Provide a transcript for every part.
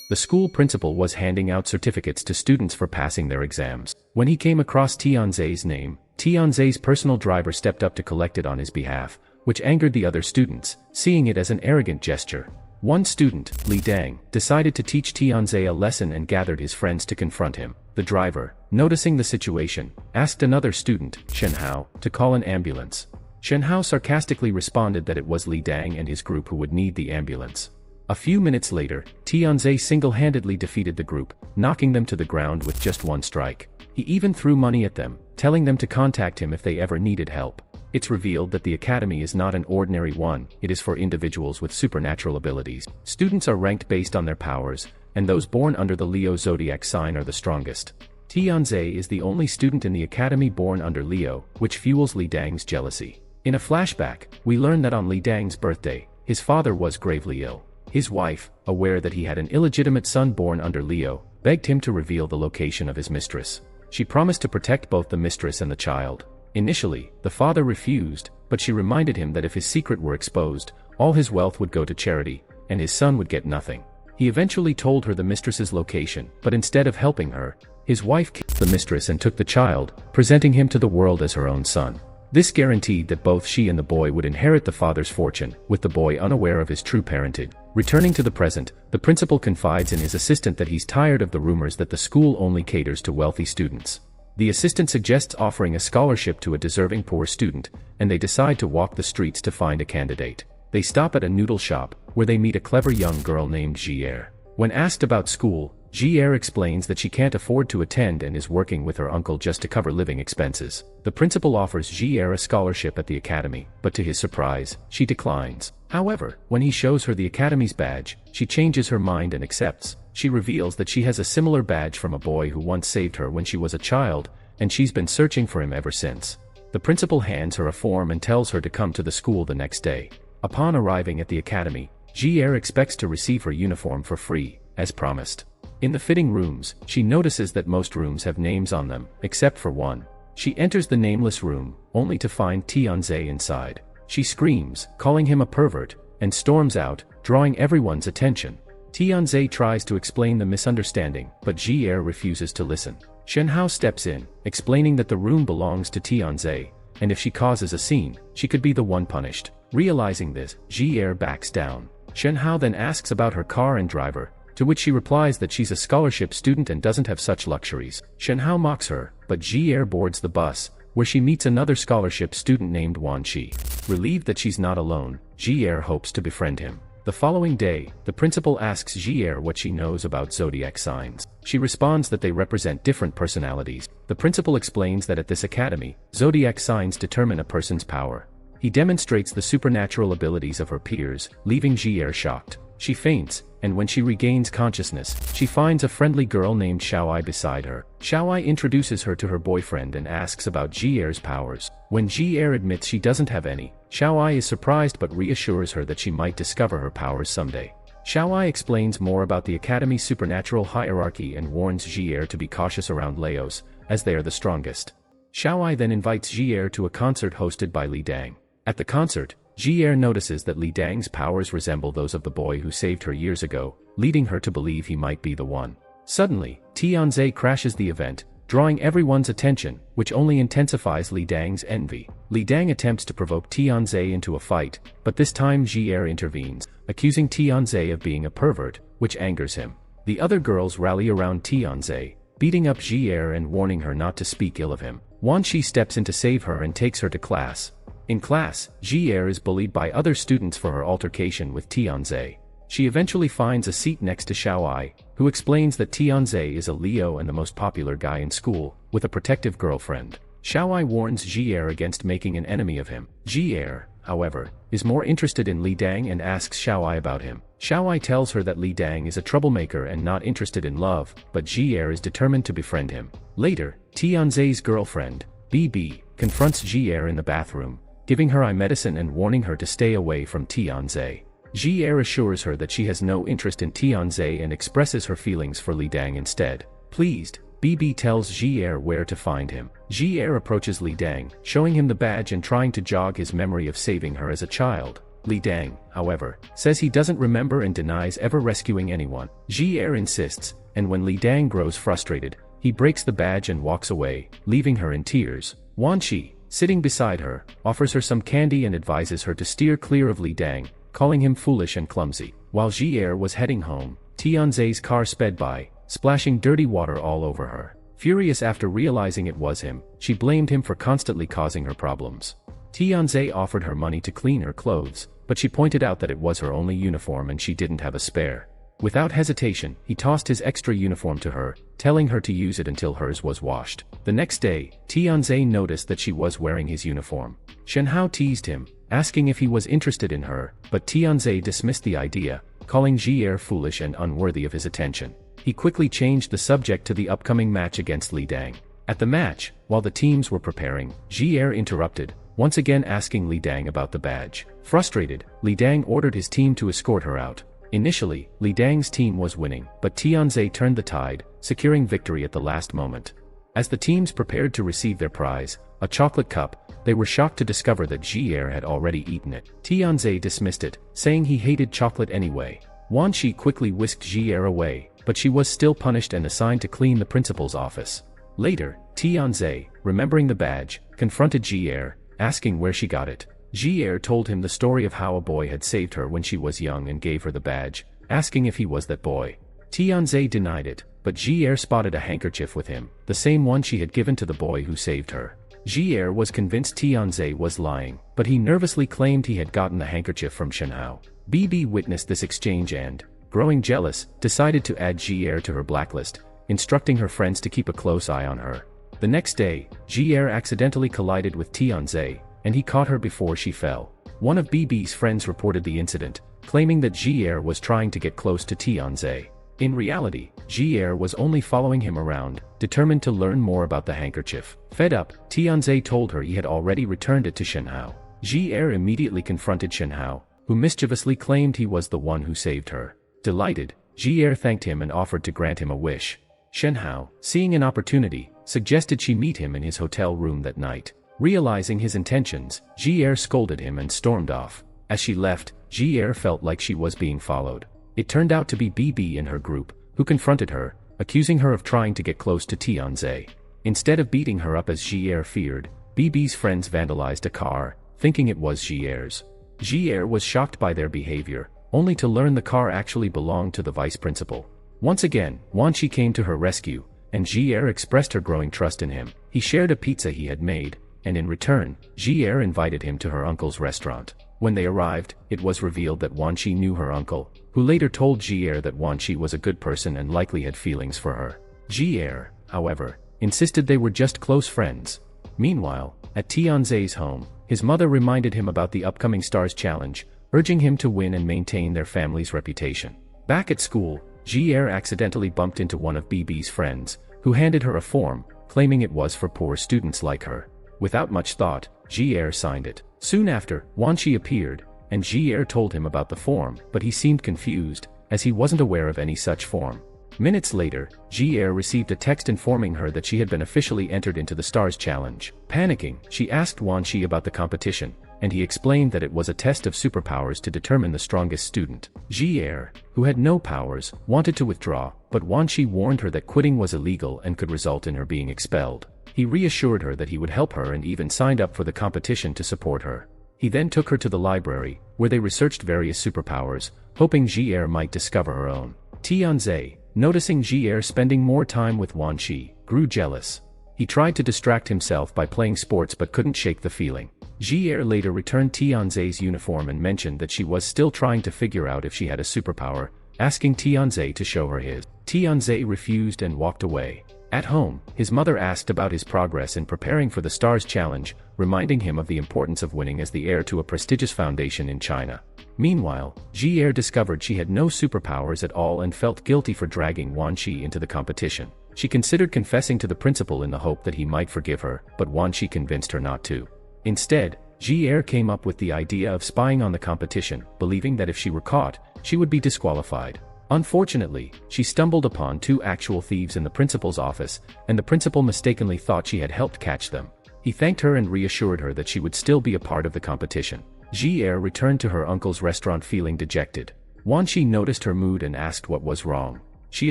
The school principal was handing out certificates to students for passing their exams. When he came across Tianzai's name, Tianzai's personal driver stepped up to collect it on his behalf, which angered the other students, seeing it as an arrogant gesture. One student, Li Dang, decided to teach Tianzai a lesson and gathered his friends to confront him. The driver, noticing the situation, asked another student, Shen Hao, to call an ambulance. Shen Hao sarcastically responded that it was Li Dang and his group who would need the ambulance. A few minutes later, Tianzai single-handedly defeated the group, knocking them to the ground with just one strike. He even threw money at them, telling them to contact him if they ever needed help. It's revealed that the academy is not an ordinary one, it is for individuals with supernatural abilities. Students are ranked based on their powers, and those born under the Leo zodiac sign are the strongest. Tianzai is the only student in the academy born under Leo, which fuels Li Dang's jealousy. In a flashback, we learn that on Li Dang's birthday, his father was gravely ill. His wife, aware that he had an illegitimate son born under Leo, begged him to reveal the location of his mistress. She promised to protect both the mistress and the child. Initially, the father refused, but she reminded him that if his secret were exposed, all his wealth would go to charity, and his son would get nothing. He eventually told her the mistress's location, but instead of helping her, his wife killed the mistress and took the child, presenting him to the world as her own son. This guaranteed that both she and the boy would inherit the father's fortune, with the boy unaware of his true parentage. Returning to the present, the principal confides in his assistant that he's tired of the rumors that the school only caters to wealthy students. The assistant suggests offering a scholarship to a deserving poor student, and they decide to walk the streets to find a candidate. They stop at a noodle shop, where they meet a clever young girl named Jier. When asked about school, Jier explains that she can't afford to attend and is working with her uncle just to cover living expenses. The principal offers Jier a scholarship at the academy, but to his surprise, she declines. However, when he shows her the academy's badge, she changes her mind and accepts. She reveals that she has a similar badge from a boy who once saved her when she was a child, and she's been searching for him ever since. The principal hands her a form and tells her to come to the school the next day. Upon arriving at the academy, Jier expects to receive her uniform for free, as promised. In the fitting rooms, she notices that most rooms have names on them, except for one. She enters the nameless room, only to find Tianzai inside. She screams, calling him a pervert, and storms out, drawing everyone's attention. Tianzai tries to explain the misunderstanding, but Jier refuses to listen. Shen Hao steps in, explaining that the room belongs to Tianzai, and if she causes a scene, she could be the one punished. Realizing this, Jier backs down. Shen Hao then asks about her car and driver, to which she replies that she's a scholarship student and doesn't have such luxuries. Shen Hao mocks her, but Jier boards the bus, where she meets another scholarship student named Wan Qi. Relieved that she's not alone, Jier hopes to befriend him. The following day, the principal asks Jier what she knows about zodiac signs. She responds that they represent different personalities. The principal explains that at this academy, zodiac signs determine a person's power. He demonstrates the supernatural abilities of her peers, leaving Jier shocked. She faints, and when she regains consciousness, she finds a friendly girl named Xiaoai beside her. Xiaoai introduces her to her boyfriend and asks about Jier's powers. When Jier admits she doesn't have any, Xiaoai is surprised but reassures her that she might discover her powers someday. Xiaoai explains more about the academy's supernatural hierarchy and warns Jier to be cautious around Leos, as they are the strongest. Xiaoai then invites Jier to a concert hosted by Li Dang. At the concert, Jier notices that Li Dang's powers resemble those of the boy who saved her years ago, leading her to believe he might be the one. Suddenly, Tianzai crashes the event, drawing everyone's attention, which only intensifies Li Dang's envy. Li Dang attempts to provoke Tianzai into a fight, but this time Jier intervenes, accusing Tianzai of being a pervert, which angers him. The other girls rally around Tianzai, beating up Jier and warning her not to speak ill of him. Wan Qi steps in to save her and takes her to class. In class, Jier is bullied by other students for her altercation with Tianzai. She eventually finds a seat next to Xiaoai, who explains that Tianzai is a Leo and the most popular guy in school, with a protective girlfriend. Xiaoai warns Jier against making an enemy of him. Jier, however, is more interested in Li Dang and asks Xiaoai about him. Xiaoai tells her that Li Dang is a troublemaker and not interested in love, but Jier is determined to befriend him. Later, Tianzai's girlfriend, BB, confronts Jier in the bathroom, giving her eye medicine and warning her to stay away from Tianzai. Jier assures her that she has no interest in Tianzai and expresses her feelings for Li Dang instead. Pleased, BB tells Jier where to find him. Jier approaches Li Dang, showing him the badge and trying to jog his memory of saving her as a child. Li Dang, however, says he doesn't remember and denies ever rescuing anyone. Ji Er insists, and when Li Dang grows frustrated, he breaks the badge and walks away, leaving her in tears. Wan Qi, sitting beside her, offers her some candy and advises her to steer clear of Li Dang, calling him foolish and clumsy. While Ji Er was heading home, Tianzai's car sped by, splashing dirty water all over her. Furious after realizing it was him, she blamed him for constantly causing her problems. Tianzai offered her money to clean her clothes, but she pointed out that it was her only uniform and she didn't have a spare. Without hesitation, he tossed his extra uniform to her, telling her to use it until hers was washed. The next day, Tianzai noticed that she was wearing his uniform. Shen Hao teased him, asking if he was interested in her, but Tianzai dismissed the idea, calling Ji Er foolish and unworthy of his attention. He quickly changed the subject to the upcoming match against Li Dang. At the match, while the teams were preparing, Ji Er interrupted, once again asking Li Dang about the badge. Frustrated, Li Dang ordered his team to escort her out. Initially, Li Dang's team was winning, but Tianzai turned the tide, securing victory at the last moment. As the teams prepared to receive their prize, a chocolate cup, they were shocked to discover that Ji Er had already eaten it. Tianzai dismissed it, saying he hated chocolate anyway. Wan Qi quickly whisked Ji Er away, but she was still punished and assigned to clean the principal's office. Later, Tianzai, remembering the badge, confronted Ji Er, asking where she got it. Ji Er told him the story of how a boy had saved her when she was young and gave her the badge, asking if he was that boy. Tianzai denied it, but Ji Er spotted a handkerchief with him, the same one she had given to the boy who saved her. Ji Er was convinced Tianzai was lying, but he nervously claimed he had gotten the handkerchief from Shen Hao. Bibi witnessed this exchange and, growing jealous, decided to add Ji Er to her blacklist, instructing her friends to keep a close eye on her. The next day, Ji Er accidentally collided with Tianzai, and he caught her before she fell. One of Bibi's friends reported the incident, claiming that Ji Er was trying to get close to Tianzai. In reality, Ji Er was only following him around, determined to learn more about the handkerchief. Fed up, Tianzai told her he had already returned it to Shen Hao. Ji Er immediately confronted Shen Hao, who mischievously claimed he was the one who saved her. Delighted, Ji Er thanked him and offered to grant him a wish. Shen Hao, seeing an opportunity, suggested she meet him in his hotel room that night. Realizing his intentions, Ji Er scolded him and stormed off. As she left, Ji Er felt like she was being followed. It turned out to be Bibi and her group, who confronted her, accusing her of trying to get close to Tianzai. Instead of beating her up as Ji Er feared, Bibi's friends vandalized a car, thinking it was Ji Er's. Ji Er was shocked by their behavior, only to learn the car actually belonged to the vice principal. Once again, Wan Qi came to her rescue, and Ji Er expressed her growing trust in him. He shared a pizza he had made, and in return, Ji Er invited him to her uncle's restaurant. When they arrived, it was revealed that Wan Qi knew her uncle, who later told Ji Er that Wan Qi was a good person and likely had feelings for her. Ji Er, however, insisted they were just close friends. Meanwhile, at Tianzai's home, his mother reminded him about the upcoming Stars Challenge, urging him to win and maintain their family's reputation. Back at school, Ji Er accidentally bumped into one of Bibi's friends, who handed her a form, claiming it was for poor students like her. Without much thought, Ji Er signed it. Soon after, Wan Qi appeared, and Ji Er told him about the form, but he seemed confused, as he wasn't aware of any such form. Minutes later, Ji Er received a text informing her that she had been officially entered into the Stars Challenge. Panicking, she asked Wan Qi about the competition, and he explained that it was a test of superpowers to determine the strongest student. Ji Er, who had no powers, wanted to withdraw, but Wan Qi warned her that quitting was illegal and could result in her being expelled. He reassured her that he would help her and even signed up for the competition to support her. He then took her to the library, where they researched various superpowers, hoping Ji Er might discover her own. Tianzai, noticing Ji Er spending more time with Wan Qi, grew jealous. He tried to distract himself by playing sports but couldn't shake the feeling. Ji Er later returned Tianzai's uniform and mentioned that she was still trying to figure out if she had a superpower, asking Tianzai to show her his. Tianzai refused and walked away. At home, his mother asked about his progress in preparing for the Stars Challenge, reminding him of the importance of winning as the heir to a prestigious foundation in China. Meanwhile, Ji Er discovered she had no superpowers at all and felt guilty for dragging Wan Qi into the competition. She considered confessing to the principal in the hope that he might forgive her, but Wan Qi convinced her not to. Instead, Ji Er came up with the idea of spying on the competition, believing that if she were caught, she would be disqualified. Unfortunately, she stumbled upon two actual thieves in the principal's office, and the principal mistakenly thought she had helped catch them. He thanked her and reassured her that she would still be a part of the competition. Ji-er returned to her uncle's restaurant feeling dejected. Wan Shi noticed her mood and asked what was wrong. She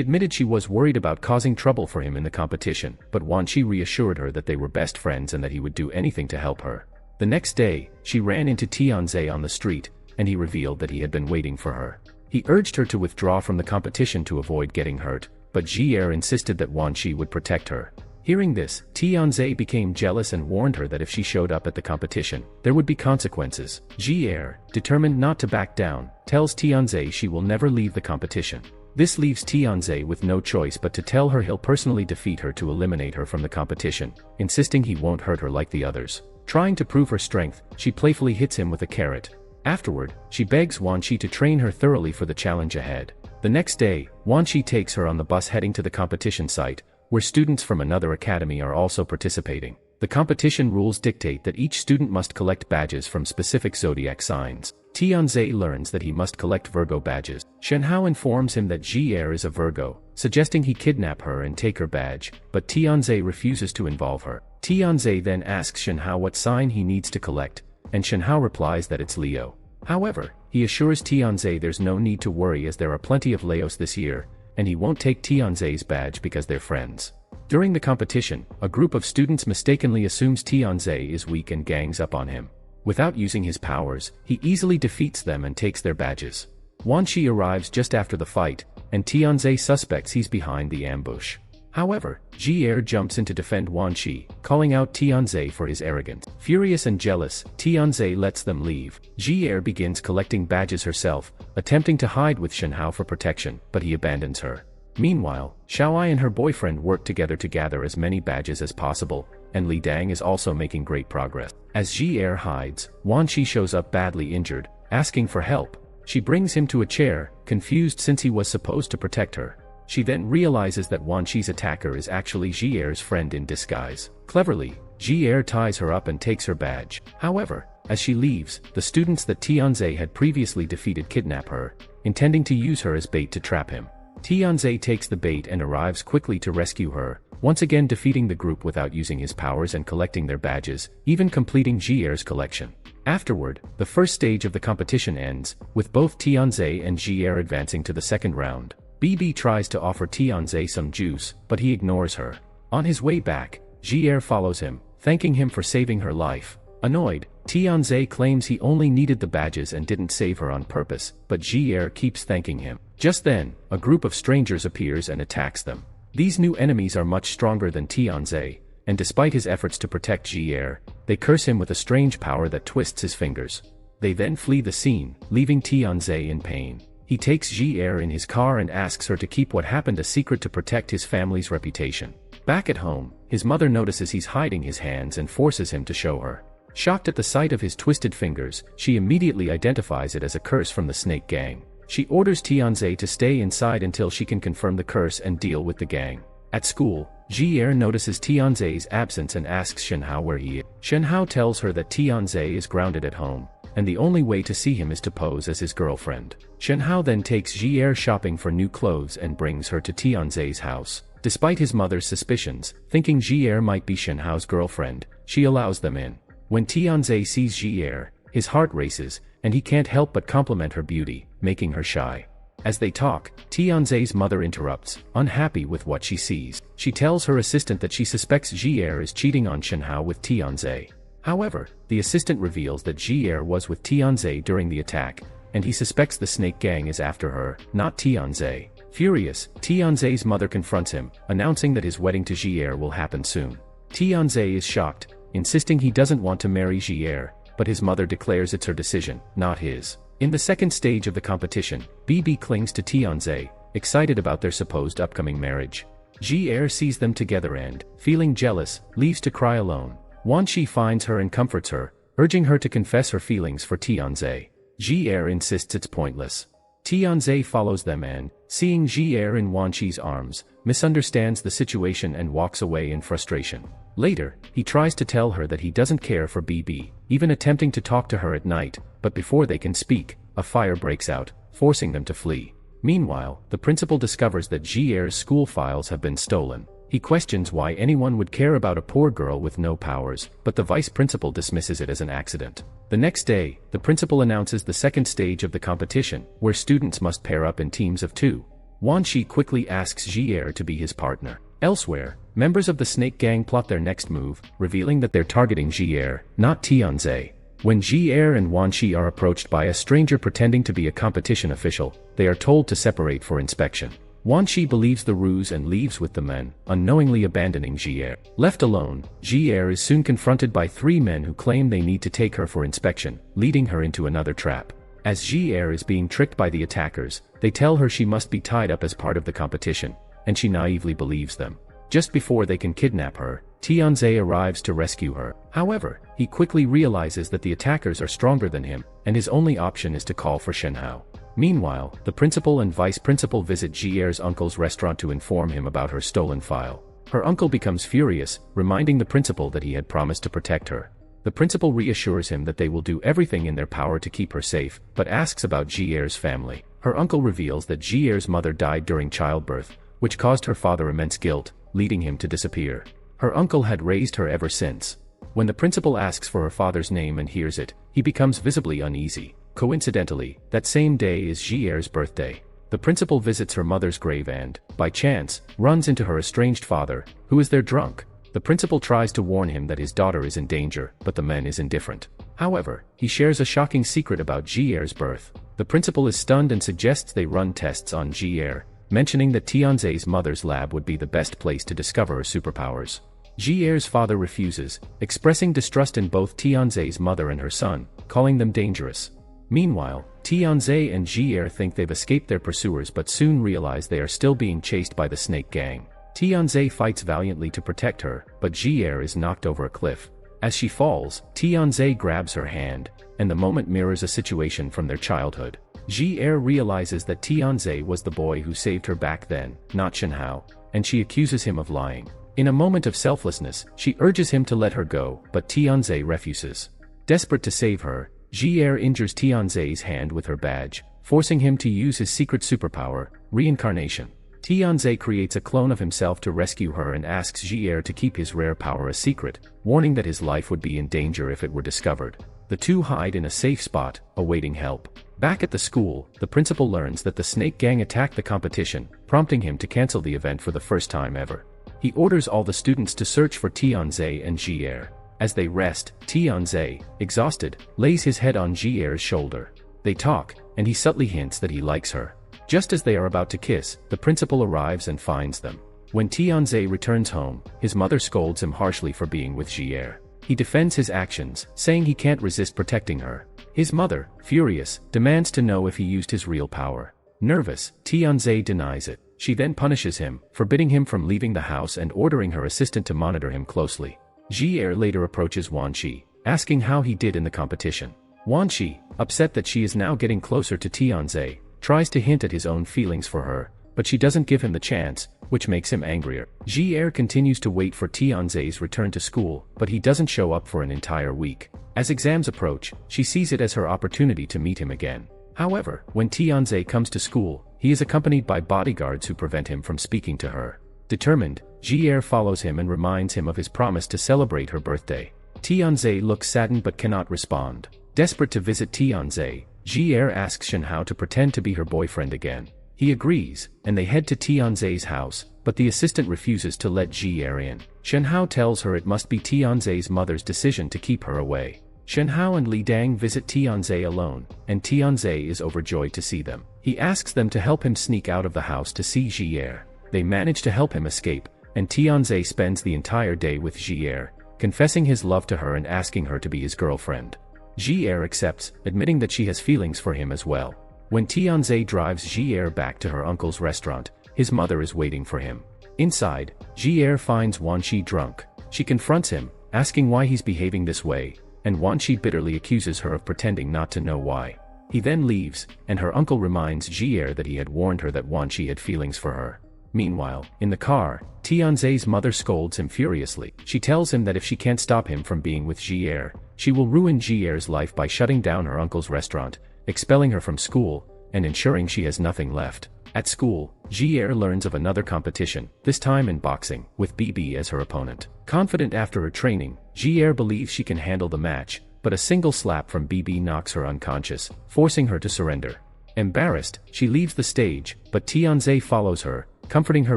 admitted she was worried about causing trouble for him in the competition, but Wan Shi reassured her that they were best friends and that he would do anything to help her. The next day, she ran into Tianze on the street, and he revealed that he had been waiting for her. He urged her to withdraw from the competition to avoid getting hurt, but Ji-er insisted that Wan Shi would protect her. Hearing this, Tianze became jealous and warned her that if she showed up at the competition, there would be consequences. Ji-er, determined not to back down, tells Tianze she will never leave the competition. This leaves Tianze with no choice but to tell her he'll personally defeat her to eliminate her from the competition, insisting he won't hurt her like the others. Trying to prove her strength, she playfully hits him with a carrot. Afterward, she begs Wan Shi to train her thoroughly for the challenge ahead. The next day, Wan Shi takes her on the bus heading to the competition site, where students from another academy are also participating. The competition rules dictate that each student must collect badges from specific zodiac signs. Tianze learns that he must collect Virgo badges. Shenhao informs him that Ji-er is a Virgo, suggesting he kidnap her and take her badge, but Tianze refuses to involve her. Tianze then asks Shenhao what sign he needs to collect, and Shenhao replies that it's Leo. However, he assures Tianze there's no need to worry as there are plenty of Leos this year, and he won't take Tianze's badge because they're friends. During the competition, a group of students mistakenly assumes Tianze is weak and gangs up on him. Without using his powers, he easily defeats them and takes their badges. Wan Shi arrives just after the fight, and Tianze suspects he's behind the ambush. However, Ji-er jumps in to defend Wan Shi, calling out Tianze for his arrogance. Furious and jealous, Tianze lets them leave. Ji-er begins collecting badges herself, attempting to hide with Shenhao for protection, but he abandons her. Meanwhile, Xiaoai and her boyfriend work together to gather as many badges as possible, and Li Dang is also making great progress. As Ji-er hides, Wan Shi shows up badly injured, asking for help. She brings him to a chair, confused since he was supposed to protect her. She then realizes that Wan Shi's attacker is actually Ji-er's friend in disguise. Cleverly, Ji-er ties her up and takes her badge. However, as she leaves, the students that Tianze had previously defeated kidnap her, intending to use her as bait to trap him. Tianze takes the bait and arrives quickly to rescue her, once again defeating the group without using his powers and collecting their badges, even completing Ji-er's collection. Afterward, the first stage of the competition ends, with both Tianze and Ji-er advancing to the second round. BB tries to offer Tianze some juice, but he ignores her. On his way back, Ji-er follows him, thanking him for saving her life. Annoyed, Tianze claims he only needed the badges and didn't save her on purpose, but Ji-er keeps thanking him. Just then, a group of strangers appears and attacks them. These new enemies are much stronger than Tianze, and despite his efforts to protect Ji-er, they curse him with a strange power that twists his fingers. They then flee the scene, leaving Tianze in pain. He takes Ji-er in his car and asks her to keep what happened a secret to protect his family's reputation. Back at home, his mother notices he's hiding his hands and forces him to show her. Shocked at the sight of his twisted fingers, she immediately identifies it as a curse from the Snake Gang. She orders Tianze to stay inside until she can confirm the curse and deal with the gang. At school, Ji-er notices Tianze's absence and asks Shenhao where he is. Shenhao tells her that Tianze is grounded at home, and the only way to see him is to pose as his girlfriend. Shenhao then takes Ji-er shopping for new clothes and brings her to Tianze's house. Despite his mother's suspicions, thinking Ji-er might be Shenhao's girlfriend, she allows them in. When Tianze sees Ji-er, his heart races, and he can't help but compliment her beauty, making her shy. As they talk, Tianze's mother interrupts, unhappy with what she sees. She tells her assistant that she suspects Ji-er is cheating on Shenhao with Tianze. However, the assistant reveals that Ji-er was with Tianze during the attack, and he suspects the Snake Gang is after her, not Tianze. Furious, Tianze's mother confronts him, announcing that his wedding to Ji-er will happen soon. Tianze is shocked, insisting he doesn't want to marry Ji-er, but his mother declares it's her decision, not his. In the second stage of the competition, BB clings to Tianze, excited about their supposed upcoming marriage. Ji-er sees them together and, feeling jealous, leaves to cry alone. Wan Shi finds her and comforts her, urging her to confess her feelings for Tianze. Ji-er insists it's pointless. Tianze follows them and, seeing Ji-er in Wan Shi's arms, misunderstands the situation and walks away in frustration. Later, he tries to tell her that he doesn't care for BB, even attempting to talk to her at night, but before they can speak, a fire breaks out, forcing them to flee. Meanwhile, the principal discovers that Ji-er's school files have been stolen. He questions why anyone would care about a poor girl with no powers, but the vice principal dismisses it as an accident. The next day, the principal announces the second stage of the competition, where students must pair up in teams of 2. Wan Shi quickly asks Ji-er to be his partner. Elsewhere, members of the Snake Gang plot their next move, revealing that they're targeting Ji-er, not Tianze. When Ji-er and Wan Shi are approached by a stranger pretending to be a competition official, they are told to separate for inspection. Wan Shi believes the ruse and leaves with the men, unknowingly abandoning Ji-er. Left alone, Ji-er is soon confronted by 3 men who claim they need to take her for inspection, leading her into another trap. As Ji-er is being tricked by the attackers, they tell her she must be tied up as part of the competition, and she naively believes them. Just before they can kidnap her, Tianze arrives to rescue her. However, he quickly realizes that the attackers are stronger than him, and his only option is to call for Shen Hao. Meanwhile, the principal and vice principal visit Ji-er's uncle's restaurant to inform him about her stolen file. Her uncle becomes furious, reminding the principal that he had promised to protect her. The principal reassures him that they will do everything in their power to keep her safe, but asks about Ji-er's family. Her uncle reveals that Ji-er's mother died during childbirth, which caused her father immense guilt, leading him to disappear. Her uncle had raised her ever since. When the principal asks for her father's name and hears it, he becomes visibly uneasy. Coincidentally, that same day is Ji-er's birthday. The principal visits her mother's grave and, by chance, runs into her estranged father, who is there drunk. The principal tries to warn him that his daughter is in danger, but the man is indifferent. However, he shares a shocking secret about Ji-er's birth. The principal is stunned and suggests they run tests on Ji-er, mentioning that Tianze's mother's lab would be the best place to discover her superpowers. Ji-er's father refuses, expressing distrust in both Tianze's mother and her son, calling them dangerous. Meanwhile, Tianze and Ji-er think they've escaped their pursuers but soon realize they are still being chased by the Snake Gang. Tianze fights valiantly to protect her, but Ji-er is knocked over a cliff. As she falls, Tianze grabs her hand, and the moment mirrors a situation from their childhood. Ji-er realizes that Tianze was the boy who saved her back then, not Shen Hao, and she accuses him of lying. In a moment of selflessness, she urges him to let her go, but Tianze refuses. Desperate to save her, Ji-er injures Tianze's hand with her badge, forcing him to use his secret superpower, reincarnation. Tianze creates a clone of himself to rescue her and asks Ji-er to keep his rare power a secret, warning that his life would be in danger if it were discovered. The two hide in a safe spot, awaiting help. Back at the school, the principal learns that the Snake Gang attacked the competition, prompting him to cancel the event for the first time ever. He orders all the students to search for Tianze and Ji-er. As they rest, Tianze, exhausted, lays his head on Ji-er's shoulder. They talk, and he subtly hints that he likes her. Just as they are about to kiss, the principal arrives and finds them. When Tianze returns home, his mother scolds him harshly for being with Ji-er. He defends his actions, saying he can't resist protecting her. His mother, furious, demands to know if he used his real power. Nervous, Tianze denies it. She then punishes him, forbidding him from leaving the house and ordering her assistant to monitor him closely. Ji-er later approaches Wan Shi, asking how he did in the competition. Wan Shi, upset that she is now getting closer to Tianze, tries to hint at his own feelings for her, but she doesn't give him the chance, which makes him angrier. Ji-er continues to wait for Tianze's return to school, but he doesn't show up for an entire week. As exams approach, she sees it as her opportunity to meet him again. However, when Tianze comes to school, he is accompanied by bodyguards who prevent him from speaking to her. Determined, Ji-er follows him and reminds him of his promise to celebrate her birthday. Tianze looks saddened but cannot respond. Desperate to visit Tianze, Ji-er asks Shen Hao to pretend to be her boyfriend again. He agrees, and they head to Tianze's house, but the assistant refuses to let Ji-er in. Shen Hao tells her it must be Tianze's mother's decision to keep her away. Shen Hao and Li Dang visit Tianze alone, and Tianze is overjoyed to see them. He asks them to help him sneak out of the house to see Ji-er. They manage to help him escape, and Tianze spends the entire day with Ji-er, confessing his love to her and asking her to be his girlfriend. Ji-er accepts, admitting that she has feelings for him as well. When Tianze drives Ji-er back to her uncle's restaurant, his mother is waiting for him. Inside, Ji-er finds Wan Shi drunk. She confronts him, asking why he's behaving this way, and Wan Shi bitterly accuses her of pretending not to know why. He then leaves, and her uncle reminds Ji-er that he had warned her that Wan Shi had feelings for her. Meanwhile, in the car, Tianze's mother scolds him furiously. She tells him that if she can't stop him from being with Ji-er, she will ruin Ji-er's life by shutting down her uncle's restaurant, expelling her from school, and ensuring she has nothing left. At school, Ji-er learns of another competition, this time in boxing, with BB as her opponent. Confident after her training, Ji-er believes she can handle the match, but a single slap from BB knocks her unconscious, forcing her to surrender. Embarrassed, she leaves the stage, but Tianze follows her, comforting her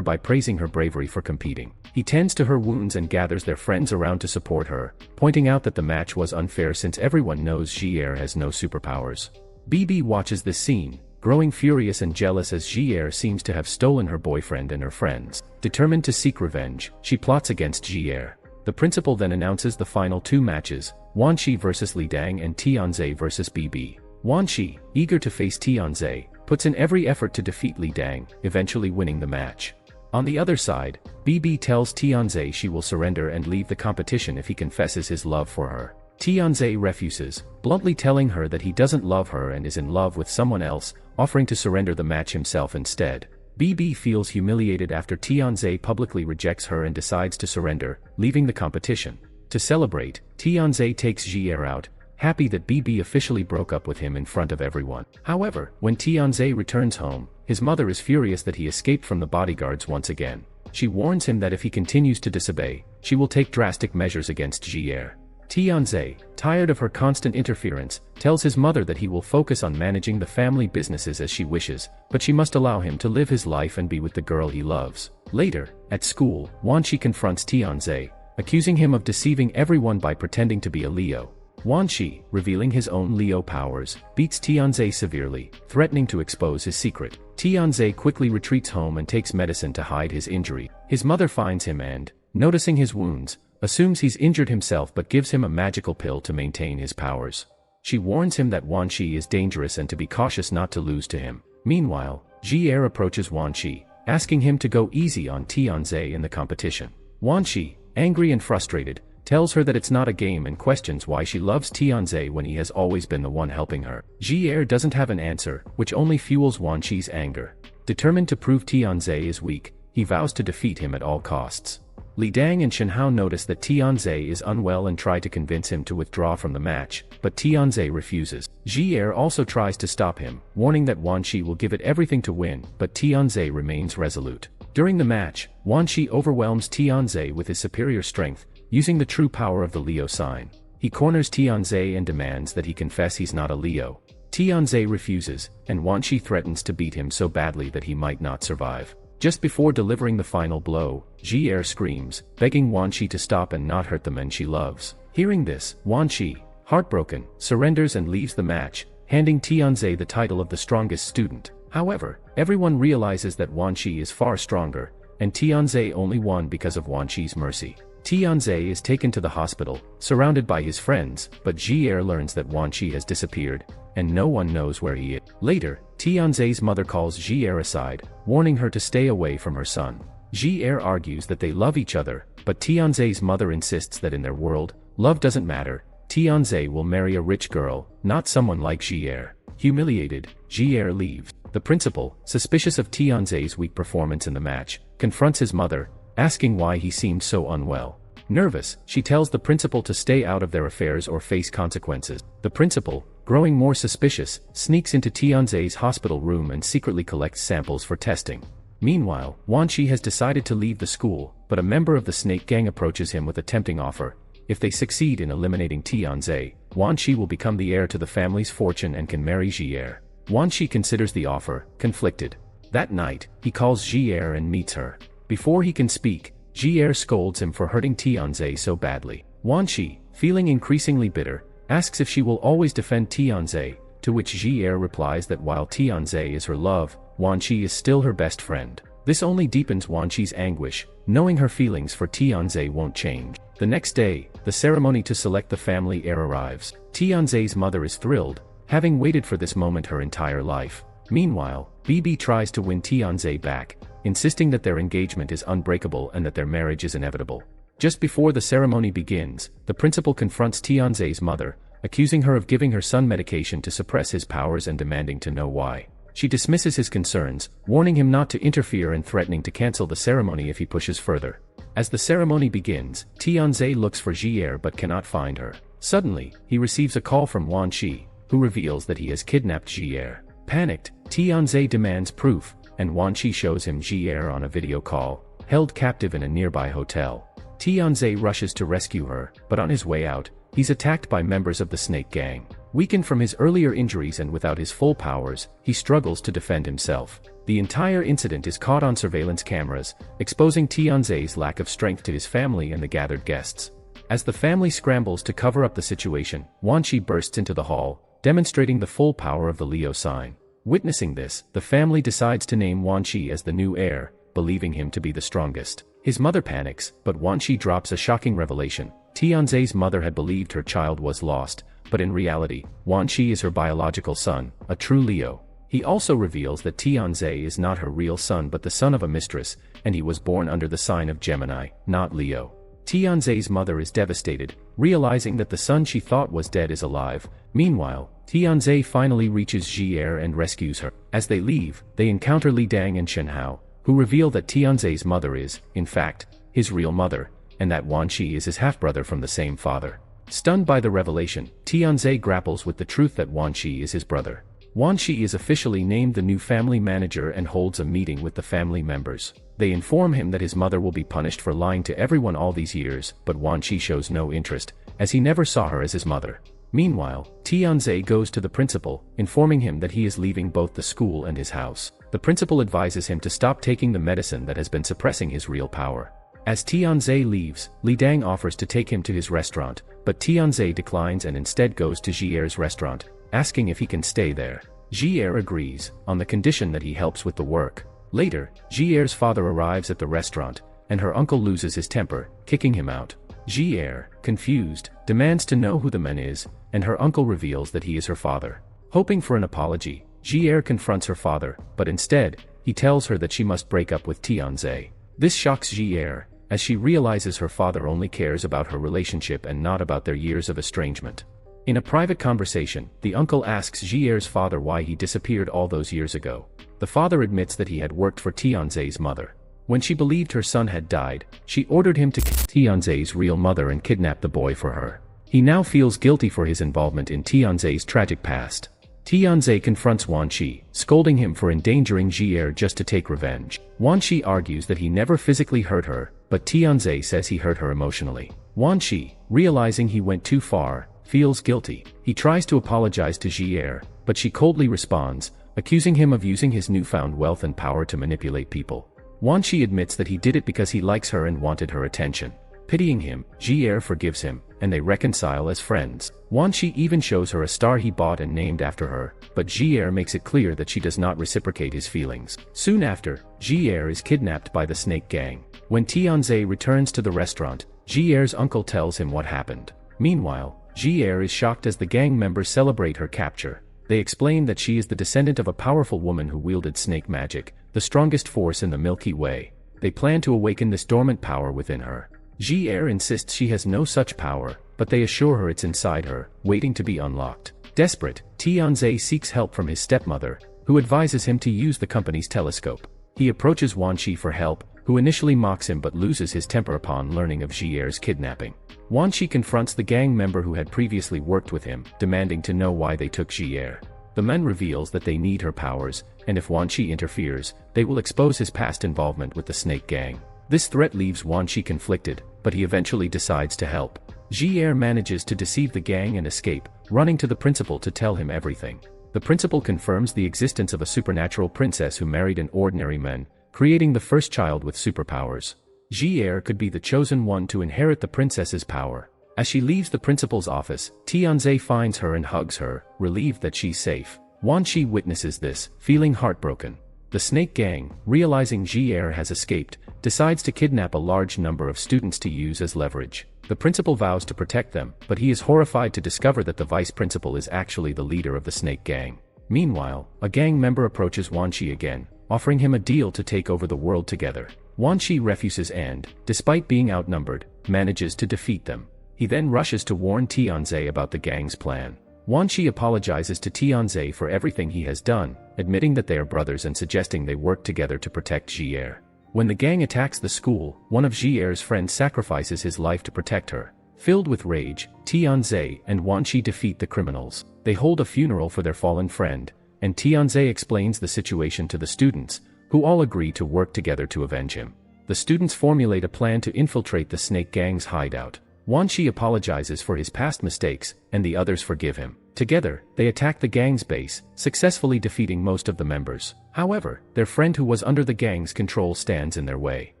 by praising her bravery for competing. He tends to her wounds and gathers their friends around to support her, pointing out that the match was unfair since everyone knows Ji-er has no superpowers. BB watches this scene, growing furious and jealous as Ji-er seems to have stolen her boyfriend and her friends. Determined to seek revenge, she plots against Ji-er. The principal then announces the final 2 matches, Wanshi vs Li Dang and Tianze vs BB. Wanshi, eager to face Tianze, puts in every effort to defeat Li Dang, eventually winning the match. On the other side, BB tells Tianze she will surrender and leave the competition if he confesses his love for her. Tianze refuses, bluntly telling her that he doesn't love her and is in love with someone else, offering to surrender the match himself instead. BB feels humiliated after Tianze publicly rejects her and decides to surrender, leaving the competition. To celebrate, Tianze takes Ji-er out, happy that BB officially broke up with him in front of everyone. However, when Tianze returns home, his mother is furious that he escaped from the bodyguards once again. She warns him that if he continues to disobey, she will take drastic measures against Ji-er. Tianze, tired of her constant interference, tells his mother that he will focus on managing the family businesses as she wishes, but she must allow him to live his life and be with the girl he loves. Later, at school, Wanshi confronts Tianze, accusing him of deceiving everyone by pretending to be a Leo. Wanshi, revealing his own Leo powers, beats Tianze severely, threatening to expose his secret. Tianze quickly retreats home and takes medicine to hide his injury. His mother finds him and, noticing his wounds, assumes he's injured himself but gives him a magical pill to maintain his powers. She warns him that Wanshi is dangerous and to be cautious not to lose to him. Meanwhile, Ji-er approaches Wanshi, asking him to go easy on Tianze in the competition. Wanshi, angry and frustrated, tells her that it's not a game and questions why she loves Tianze when he has always been the one helping her. Ji-er doesn't have an answer, which only fuels Wanshi's anger. Determined to prove Tianze is weak, he vows to defeat him at all costs. Li Dang and Shen Hao notice that Tianze is unwell and try to convince him to withdraw from the match, but Tianze refuses. Ji-er also tries to stop him, warning that Wanshi will give it everything to win, but Tianze remains resolute. During the match, Wanshi overwhelms Tianze with his superior strength, using the true power of the Leo sign. He corners Tianze and demands that he confess he's not a Leo. Tianze refuses, and Wanshi threatens to beat him so badly that he might not survive. Just before delivering the final blow, Ji-er screams, begging Wanshi to stop and not hurt the men she loves. Hearing this, Wanshi, heartbroken, surrenders and leaves the match, handing Tianze the title of the strongest student. However, everyone realizes that Wanshi is far stronger, and Tianze only won because of Wanshi's mercy. Tianze is taken to the hospital, surrounded by his friends, but Ji-er learns that Wanshi has disappeared, and no one knows where he is. Later, Tianze's mother calls Ji-er aside, warning her to stay away from her son. Ji-er argues that they love each other, but Tianze's mother insists that in their world, love doesn't matter. Tianze will marry a rich girl, not someone like Ji-er. Humiliated, Ji-er leaves. The principal, suspicious of Tianze's weak performance in the match, confronts his mother, asking why he seemed so unwell. Nervous, she tells the principal to stay out of their affairs or face consequences. The principal, growing more suspicious, sneaks into Tianze's hospital room and secretly collects samples for testing. Meanwhile, Wanshi has decided to leave the school, but a member of the Snake Gang approaches him with a tempting offer. If they succeed in eliminating Tianze, Wanshi will become the heir to the family's fortune and can marry Ji-er. Wanshi considers the offer, conflicted. That night, he calls Ji-er and meets her. Before he can speak, Ji-er scolds him for hurting Tianze so badly. Wanshi, feeling increasingly bitter, asks if she will always defend Tianze, to which Ji-er replies that while Tianze is her love, Wanshi is still her best friend. This only deepens Wanshi's anguish, knowing her feelings for Tianze won't change. The next day, the ceremony to select the family heir arrives. Tianze's mother is thrilled, having waited for this moment her entire life. Meanwhile, BB tries to win Tianze back, insisting that their engagement is unbreakable and that their marriage is inevitable. Just before the ceremony begins, the principal confronts Tianze's mother, accusing her of giving her son medication to suppress his powers and demanding to know why. She dismisses his concerns, warning him not to interfere and threatening to cancel the ceremony if he pushes further. As the ceremony begins, Tianze looks for Ji-er but cannot find her. Suddenly, he receives a call from Wanshi, who reveals that he has kidnapped Ji-er. Panicked, Tianze demands proof, and Wan Qi shows him Ji-er on a video call, held captive in a nearby hotel. Tianze rushes to rescue her, but on his way out, he's attacked by members of the Snake Gang. Weakened from his earlier injuries and without his full powers, he struggles to defend himself. The entire incident is caught on surveillance cameras, exposing Tianze's lack of strength to his family and the gathered guests. As the family scrambles to cover up the situation, Wan Qi bursts into the hall, demonstrating the full power of the Leo sign. Witnessing this, the family decides to name Wan Qi as the new heir, believing him to be the strongest. His mother panics, but Wan Qi drops a shocking revelation. Tianze's mother had believed her child was lost, but in reality, Wan Qi is her biological son, a true Leo. He also reveals that Tianze is not her real son but the son of a mistress, and he was born under the sign of Gemini, not Leo. Tianze's mother is devastated, realizing that the son she thought was dead is alive. Meanwhile, Tianze finally reaches Ji-er and rescues her. As they leave, they encounter Li Dang and Shen Hao, who reveal that Tianze's mother is, in fact, his real mother, and that Wan Qi is his half-brother from the same father. Stunned by the revelation, Tianze grapples with the truth that Wan Qi is his brother. Wan Qi is officially named the new family manager and holds a meeting with the family members. They inform him that his mother will be punished for lying to everyone all these years, but Wan Qi shows no interest, as he never saw her as his mother. Meanwhile, Tianze goes to the principal, informing him that he is leaving both the school and his house. The principal advises him to stop taking the medicine that has been suppressing his real power. As Tianze leaves, Li Dang offers to take him to his restaurant, but Tianze declines and instead goes to Ji-er's restaurant, asking if he can stay there. Ji-er agrees, on the condition that he helps with the work. Later, Ji-er's father arrives at the restaurant, and her uncle loses his temper, kicking him out. Ji-er, confused, demands to know who the man is, and her uncle reveals that he is her father. Hoping for an apology, Ji-er confronts her father, but instead, he tells her that she must break up with Tianze. This shocks Ji-er, as she realizes her father only cares about her relationship and not about their years of estrangement. In a private conversation, the uncle asks Ji-er's father why he disappeared all those years ago. The father admits that he had worked for Tianze's mother. When she believed her son had died, she ordered him to kill Tianze's real mother and kidnap the boy for her. He now feels guilty for his involvement in Tianze's tragic past. Tianze confronts Wan Qi, scolding him for endangering Ji-er just to take revenge. Wan Qi argues that he never physically hurt her, but Tianze says he hurt her emotionally. Wan Qi, realizing he went too far, feels guilty. He tries to apologize to Ji-er, but she coldly responds, accusing him of using his newfound wealth and power to manipulate people. Wan Qi admits that he did it because he likes her and wanted her attention. Pitying him, Ji-er forgives him, and they reconcile as friends. Wan Qi even shows her a star he bought and named after her, but Ji-er makes it clear that she does not reciprocate his feelings. Soon after, Ji-er is kidnapped by the Snake Gang. When Tianze returns to the restaurant, Ji-er's uncle tells him what happened. Meanwhile, Ji-er is shocked as the gang members celebrate her capture. They explain that she is the descendant of a powerful woman who wielded snake magic, the strongest force in the Milky Way. They plan to awaken this dormant power within her. Ji-er insists she has no such power, but they assure her it's inside her, waiting to be unlocked. Desperate, Tianze seeks help from his stepmother, who advises him to use the company's telescope. He approaches Wan Qi for help, who initially mocks him but loses his temper upon learning of Ji-er's kidnapping. Wan Qi confronts the gang member who had previously worked with him, demanding to know why they took Ji-er. The man reveals that they need her powers, and if Wan Qi interferes, they will expose his past involvement with the Snake Gang. This threat leaves Wan Qi conflicted, but he eventually decides to help. Ji-er manages to deceive the gang and escape, running to the principal to tell him everything. The principal confirms the existence of a supernatural princess who married an ordinary man, creating the first child with superpowers. Ji-er could be the chosen one to inherit the princess's power. As she leaves the principal's office, Tianze finds her and hugs her, relieved that she's safe. Wan Qi witnesses this, feeling heartbroken. The Snake Gang, realizing Ji-er has escaped, decides to kidnap a large number of students to use as leverage. The principal vows to protect them, but he is horrified to discover that the vice principal is actually the leader of the Snake Gang. Meanwhile, a gang member approaches Wan Qi again, offering him a deal to take over the world together. Wan Qi refuses and, despite being outnumbered, manages to defeat them. He then rushes to warn Tianze about the gang's plan. Wan Qi apologizes to Tianze for everything he has done, admitting that they are brothers and suggesting they work together to protect Ji-er. When the gang attacks the school, one of Ji-er's friends sacrifices his life to protect her. Filled with rage, Tianze and Wan Qi defeat the criminals. They hold a funeral for their fallen friend, and Tianze explains the situation to the students, who all agree to work together to avenge him. The students formulate a plan to infiltrate the Snake Gang's hideout. Wan Shi apologizes for his past mistakes, and the others forgive him. Together, they attack the gang's base, successfully defeating most of the members. However, their friend who was under the gang's control stands in their way.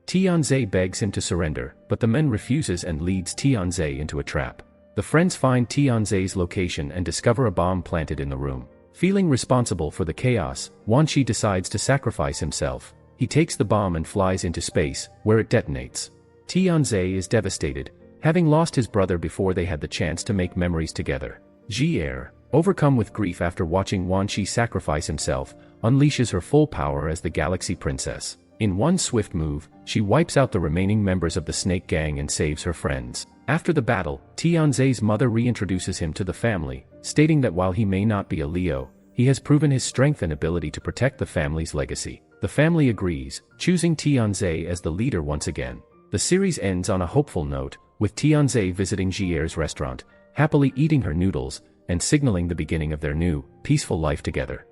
Tianze begs him to surrender, but the man refuses and leads Tianze into a trap. The friends find Tianze's location and discover a bomb planted in the room. Feeling responsible for the chaos, Wan Shi decides to sacrifice himself. He takes the bomb and flies into space, where it detonates. Tianze is devastated, having lost his brother before they had the chance to make memories together. Ji-Er, overcome with grief after watching Wan Shi sacrifice himself, unleashes her full power as the Galaxy Princess. In one swift move, she wipes out the remaining members of the Snake Gang and saves her friends. After the battle, Tianze's mother reintroduces him to the family, stating that while he may not be a Leo, he has proven his strength and ability to protect the family's legacy. The family agrees, choosing Tianze as the leader once again. The series ends on a hopeful note, with Tianze visiting Ji-Er's restaurant, happily eating her noodles, and signaling the beginning of their new, peaceful life together.